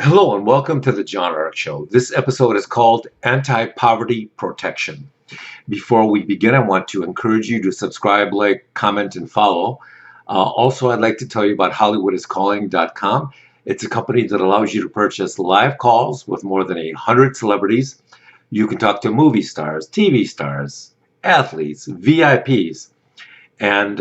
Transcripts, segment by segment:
Hello and welcome to the John Ark Show. This episode is called Anti-Poverty Protection. Before we begin, I want to encourage you to subscribe, like, comment, and follow. Also, I'd like to tell you about HollywoodIsCalling.com. It's a company that allows you to purchase live calls with more than 100 celebrities. You can talk to movie stars, TV stars, athletes, VIPs, and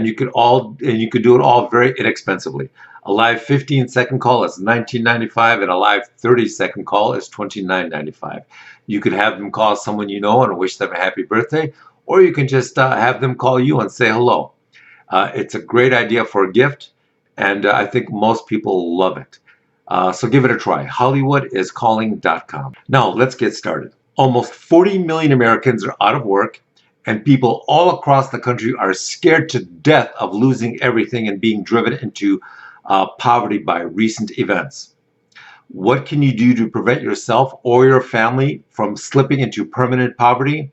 you could do it all very inexpensively. A live 15-second call is $19.95, and a live 30-second call is $29.95. You could have them call someone you know and wish them a happy birthday, or you can just have them call you and say hello. It's a great idea for a gift, and I think most people love it. So give it a try. HollywoodIsCalling.com. Now let's get started. Almost 40 million Americans are out of work, and people all across the country are scared to death of losing everything and being driven into poverty by recent events. What can you do to prevent yourself or your family from slipping into permanent poverty?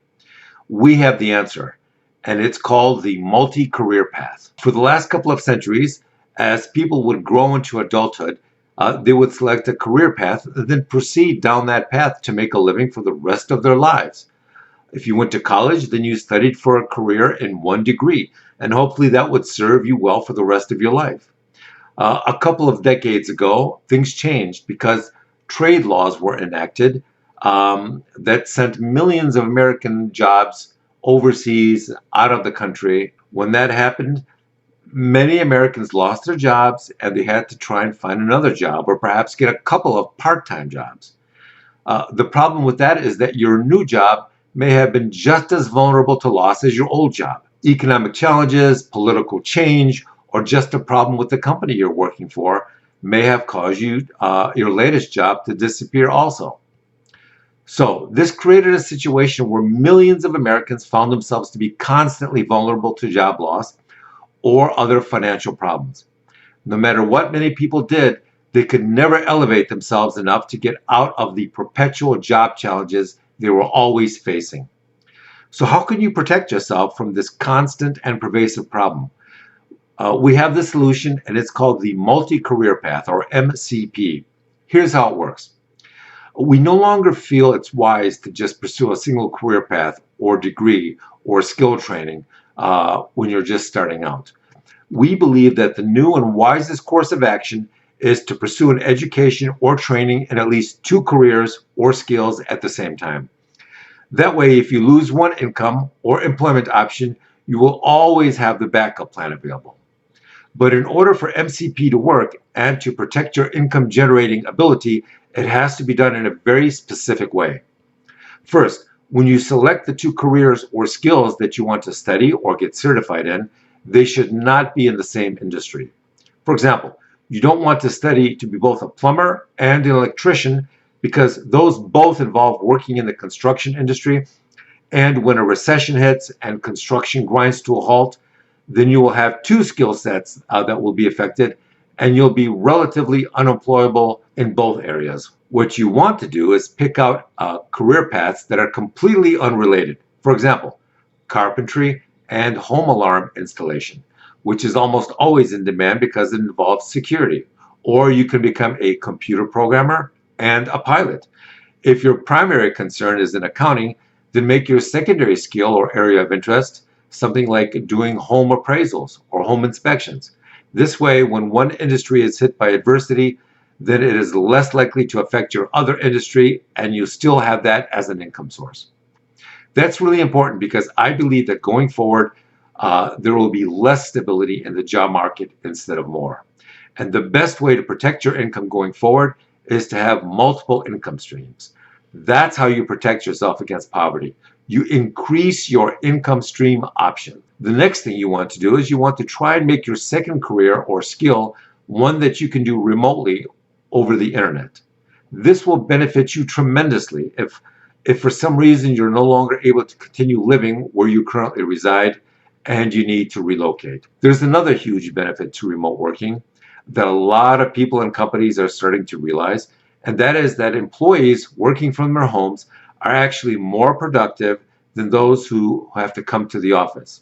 We have the answer, and it's called the multi-career path. For the last couple of centuries, as people would grow into adulthood, they would select a career path and then proceed down that path to make a living for the rest of their lives. If you went to college, then you studied for a career in one degree, and hopefully that would serve you well for the rest of your life. A couple of decades ago, things changed because trade laws were enacted that sent millions of American jobs overseas, out of the country. When that happened, many Americans lost their jobs and they had to try and find another job or perhaps get a couple of part-time jobs. The problem with that is that your new job may have been just as vulnerable to loss as your old job. Economic challenges, political change, or just a problem with the company you're working for may have caused you your latest job to disappear also. So this created a situation where millions of Americans found themselves to be constantly vulnerable to job loss or other financial problems. No matter what many people did, they could never elevate themselves enough to get out of the perpetual job challenges they were always facing. So how can you protect yourself from this constant and pervasive problem? We have the solution, and it's called the multi-career path, or MCP. Here's how it works. We no longer feel it's wise to just pursue a single career path or degree or skill training when you're just starting out. We believe that the new and wisest course of action is to pursue an education or training in at least two careers or skills at the same time. That way, if you lose one income or employment option, you will always have the backup plan available. But in order for MCP to work and to protect your income generating ability, it has to be done in a very specific way. First, when you select the two careers or skills that you want to study or get certified in, they should not be in the same industry. For example, you don't want to study to be both a plumber and an electrician because those both involve working in the construction industry, and when a recession hits and construction grinds to a halt, then you will have two skill sets that will be affected, and you'll be relatively unemployable in both areas. What you want to do is pick out career paths that are completely unrelated. For example, carpentry and home alarm installation, which is almost always in demand because it involves security. Or you can become a computer programmer and a pilot. If your primary concern is in accounting, then make your secondary skill or area of interest something like doing home appraisals or home inspections. This way, when one industry is hit by adversity, then it is less likely to affect your other industry and you still have that as an income source. That's really important because I believe that going forward, there will be less stability in the job market instead of more. And the best way to protect your income going forward is to have multiple income streams. That's how you protect yourself against poverty. You increase your income stream option. The next thing you want to do is you want to try and make your second career or skill one that you can do remotely over the internet. This will benefit you tremendously if for some reason you're no longer able to continue living where you currently reside and you need to relocate. There's another huge benefit to remote working that a lot of people and companies are starting to realize, and that is that employees working from their homes are actually more productive than those who have to come to the office.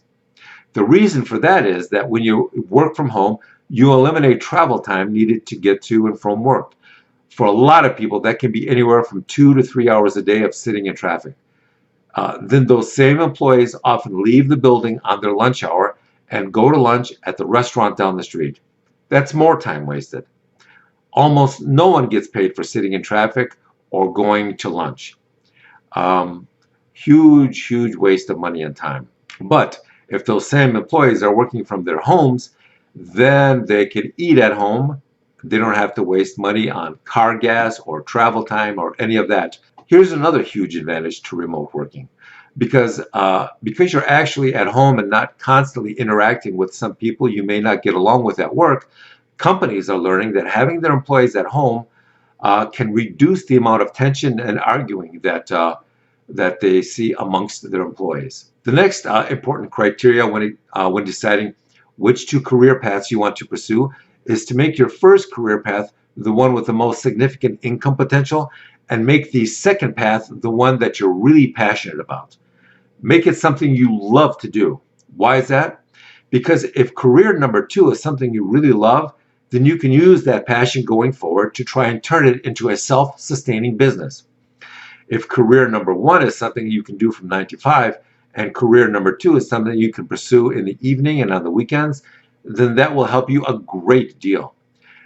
The reason for that is that when you work from home, you eliminate travel time needed to get to and from work. For a lot of people, that can be anywhere from 2 to 3 hours a day of sitting in traffic. Then those same employees often leave the building on their lunch hour and go to lunch at the restaurant down the street. That's more time wasted. Almost no one gets paid for sitting in traffic or going to lunch. Um, huge waste of money and time. But if those same employees are working from their homes, then they can eat at home. They don't have to waste money on car gas or travel time or any of that. Here's another huge advantage to remote working. Because you're actually at home and not constantly interacting with some people you may not get along with at work, companies are learning that having their employees at home can reduce the amount of tension and arguing that they see amongst their employees. The next important criteria when deciding which two career paths you want to pursue is to make your first career path the one with the most significant income potential, and make the second path the one that you're really passionate about. Make it something you love to do. Why is that? Because if career number two is something you really love, then you can use that passion going forward to try and turn it into a self-sustaining business. If career number one is something you can do from 9 to 5, and career number two is something you can pursue in the evening and on the weekends, then that will help you a great deal.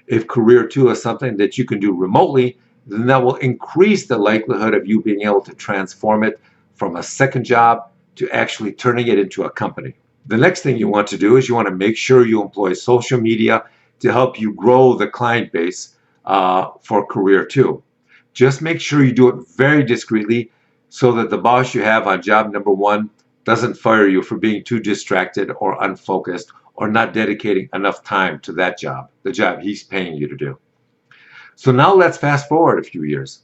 If career two is something that you can do remotely, then that will increase the likelihood of you being able to transform it from a second job to actually turning it into a company. The next thing you want to do is you want to make sure you employ social media to help you grow the client base for career two. Just make sure you do it very discreetly so that the boss you have on job number one doesn't fire you for being too distracted or unfocused or not dedicating enough time to that job, the job he's paying you to do. So now let's fast forward a few years.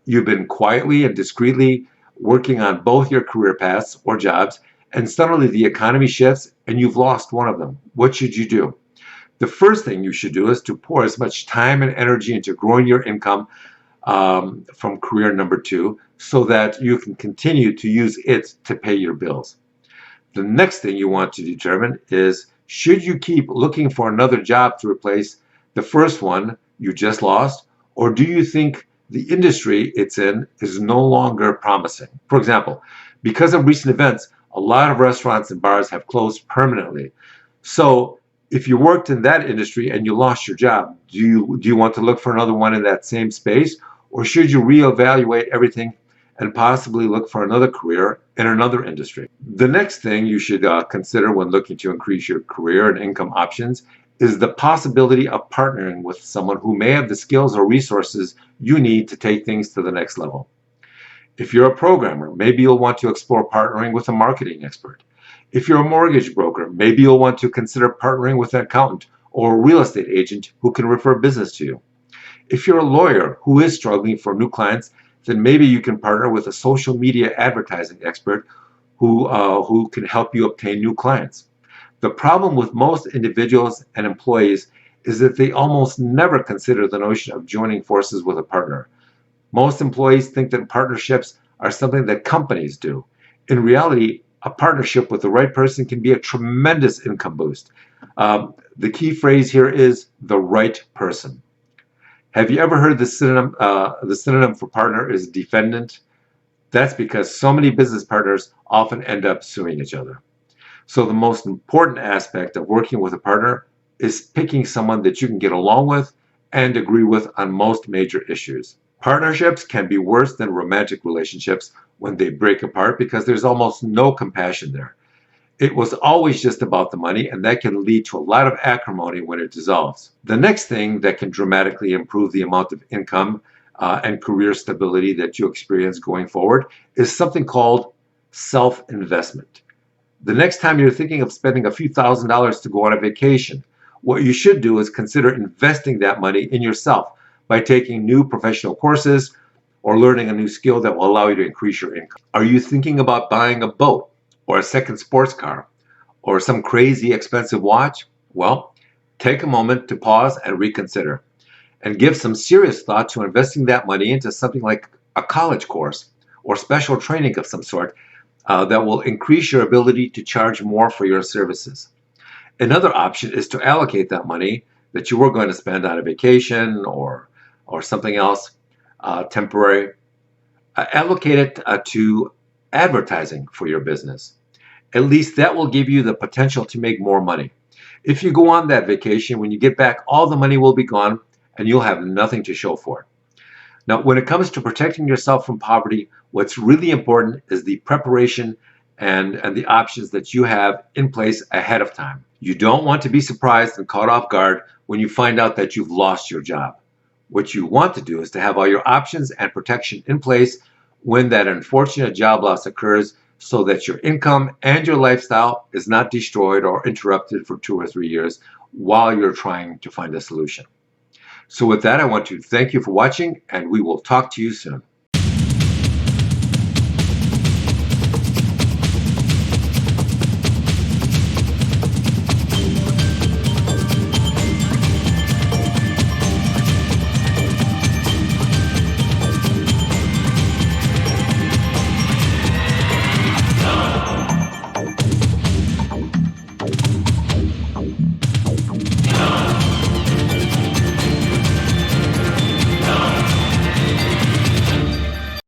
You've been quietly and discreetly working on both your career paths or jobs, and suddenly the economy shifts and you've lost one of them. What should you do? The first thing you should do is to pour as much time and energy into growing your income from career number two so that you can continue to use it to pay your bills. The next thing you want to determine is, should you keep looking for another job to replace the first one you just lost, or do you think the industry it's in is no longer promising? For example, because of recent events, a lot of restaurants and bars have closed permanently. So if you worked in that industry and you lost your job, do you want to look for another one in that same space, or should you reevaluate everything and possibly look for another career in another industry? The next thing you should consider when looking to increase your career and income options is the possibility of partnering with someone who may have the skills or resources you need to take things to the next level. If you're a programmer, maybe you'll want to explore partnering with a marketing expert. If you're a mortgage broker, maybe you'll want to consider partnering with an accountant or a real estate agent who can refer business to you. If you're a lawyer who is struggling for new clients, then maybe you can partner with a social media advertising expert who can help you obtain new clients. The problem with most individuals and employees is that they almost never consider the notion of joining forces with a partner. Most employees think that partnerships are something that companies do. In reality, a partnership with the right person can be a tremendous income boost. The key phrase here is the right person. Have you ever heard the synonym for partner is defendant? That's because so many business partners often end up suing each other. So the most important aspect of working with a partner is picking someone that you can get along with and agree with on most major issues. Partnerships can be worse than romantic relationships when they break apart because there's almost no compassion there. It was always just about the money, and that can lead to a lot of acrimony when it dissolves. The next thing that can dramatically improve the amount of income and career stability that you experience going forward is something called self-investment. The next time you're thinking of spending a few $1,000s to go on a vacation, what you should do is consider investing that money in yourself by taking new professional courses or learning a new skill that will allow you to increase your income. Are you thinking about buying a boat or a second sports car or some crazy expensive watch? Well, take a moment to pause and reconsider and give some serious thought to investing that money into something like a college course or special training of some sort that will increase your ability to charge more for your services. Another option is to allocate that money that you were going to spend on a vacation or or something else temporary, allocate it to advertising for your business. At least that will give you the potential to make more money. If you go on that vacation, when you get back, all the money will be gone and you'll have nothing to show for it. Now, when it comes to protecting yourself from poverty, what's really important is the preparation and the options that you have in place ahead of time. You don't want to be surprised and caught off guard when you find out that you've lost your job. What you want to do is to have all your options and protection in place when that unfortunate job loss occurs, so that your income and your lifestyle is not destroyed or interrupted for 2 or 3 years while you're trying to find a solution. So with that, I want to thank you for watching, and we will talk to you soon.